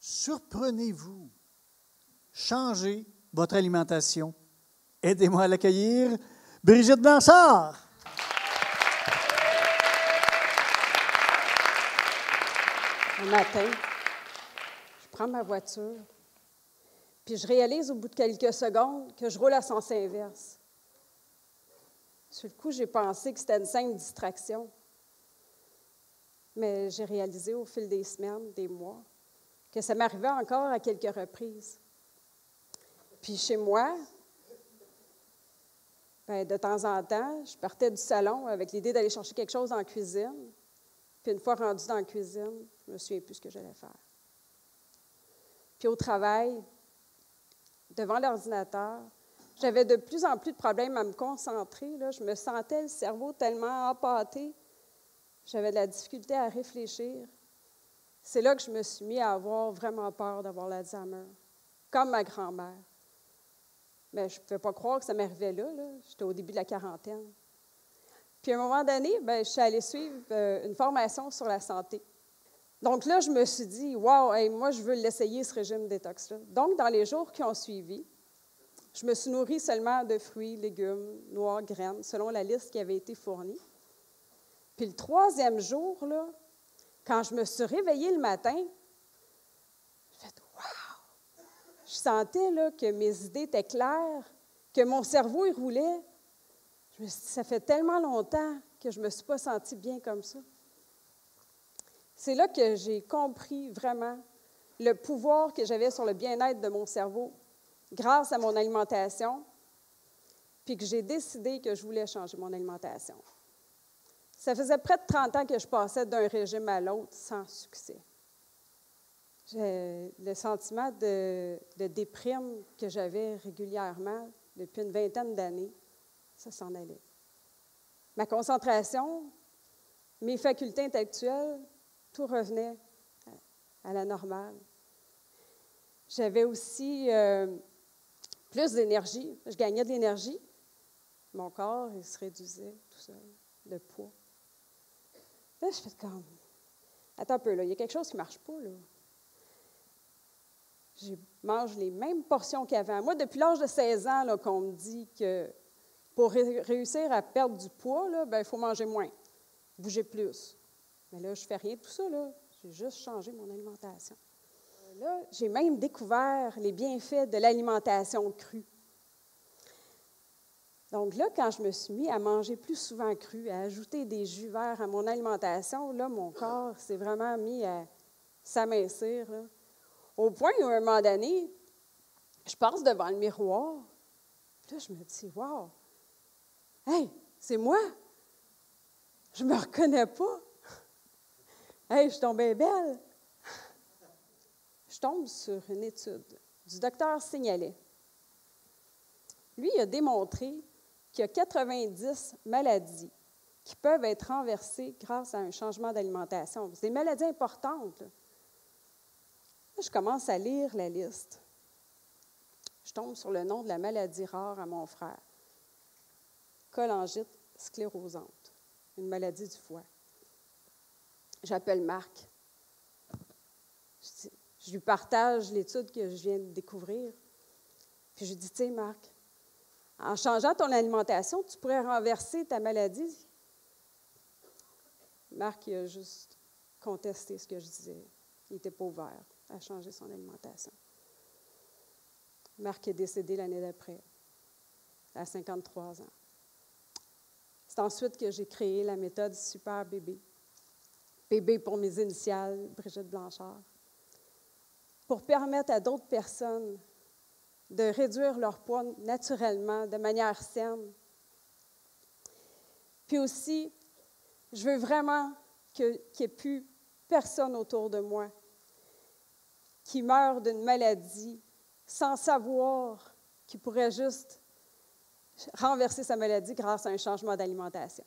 Surprenez-vous. Changez votre alimentation. Aidez-moi à l'accueillir, Brigitte Blanchard. Un matin, je prends ma voiture, puis je réalise au bout de quelques secondes que je roule à sens inverse. Sur le coup, j'ai pensé que c'était une simple distraction. Mais j'ai réalisé au fil des semaines, des mois, que ça m'arrivait encore à quelques reprises. Puis chez moi, de temps en temps, je partais du salon avec l'idée d'aller chercher quelque chose en cuisine. Puis une fois rendue dans la cuisine, je ne me souviens plus ce que j'allais faire. Puis au travail, devant l'ordinateur, j'avais de plus en plus de problèmes à me concentrer. Là. Je me sentais le cerveau tellement empâté. J'avais de la difficulté à réfléchir. C'est là que je me suis mis à avoir vraiment peur d'avoir l'Alzheimer, comme ma grand-mère. Mais je ne pouvais pas croire que ça m'arrivait là. J'étais au début de la quarantaine. Puis à un moment donné, je suis allée suivre une formation sur la santé. Donc là, je me suis dit, wow, hey, moi, je veux l'essayer, ce régime détox-là. Donc, dans les jours qui ont suivi, je me suis nourrie seulement de fruits, légumes, noix, graines, selon la liste qui avait été fournie. Puis le 3e jour, là, quand je me suis réveillée le matin, j'ai fait « wow! » Je sentais là, que mes idées étaient claires, que mon cerveau il roulait. Je me suis dit, ça fait tellement longtemps que je ne me suis pas sentie bien comme ça. C'est là que j'ai compris vraiment le pouvoir que j'avais sur le bien-être de mon cerveau grâce à mon alimentation, puis que j'ai décidé que je voulais changer mon alimentation. Ça faisait près de 30 ans que je passais d'un régime à l'autre sans succès. Le sentiment de déprime que j'avais régulièrement depuis une vingtaine d'années, ça s'en allait. Ma concentration, mes facultés intellectuelles, tout revenait à la normale. J'avais aussi plus d'énergie. Je gagnais de l'énergie. Mon corps, il se réduisait tout seul, de poids. Là, je fais comme, attends un peu, là, il y a quelque chose qui ne marche pas, là. Je mange les mêmes portions qu'avant. Moi, depuis l'âge de 16 ans, là, qu'on me dit que pour réussir à perdre du poids, il faut manger moins, bouger plus. Mais là, je ne fais rien de tout ça, là. J'ai juste changé mon alimentation. Là, j'ai même découvert les bienfaits de l'alimentation crue. Donc là, quand je me suis mis à manger plus souvent cru, à ajouter des jus verts à mon alimentation, là, mon corps s'est vraiment mis à s'amincir. Là. Au point où, à un moment donné, je passe devant le miroir. Là, je me dis, wow, hey, c'est moi. Je ne me reconnais pas. Hey, je suis tombée belle. Je tombe sur une étude du docteur Signalet. Lui, il a démontré qu'il y a 90 maladies qui peuvent être renversées grâce à un changement d'alimentation. C'est des maladies importantes. Là, je commence à lire la liste. Je tombe sur le nom de la maladie rare à mon frère. Cholangite sclérosante, une maladie du foie. J'appelle Marc. Je lui partage l'étude que je viens de découvrir. Puis je lui dis, tu sais, Marc, en changeant ton alimentation, tu pourrais renverser ta maladie. Marc, il a juste contesté ce que je disais. Il n'était pas ouvert à changer son alimentation. Marc est décédé l'année d'après, à 53 ans. C'est ensuite que j'ai créé la méthode Super Bébé. Bébé pour mes initiales, Brigitte Blanchard. Pour permettre à d'autres personnes de réduire leur poids naturellement, de manière saine. Puis aussi, je veux vraiment qu'il n'y ait plus personne autour de moi qui meurt d'une maladie sans savoir qu'il pourrait juste renverser sa maladie grâce à un changement d'alimentation.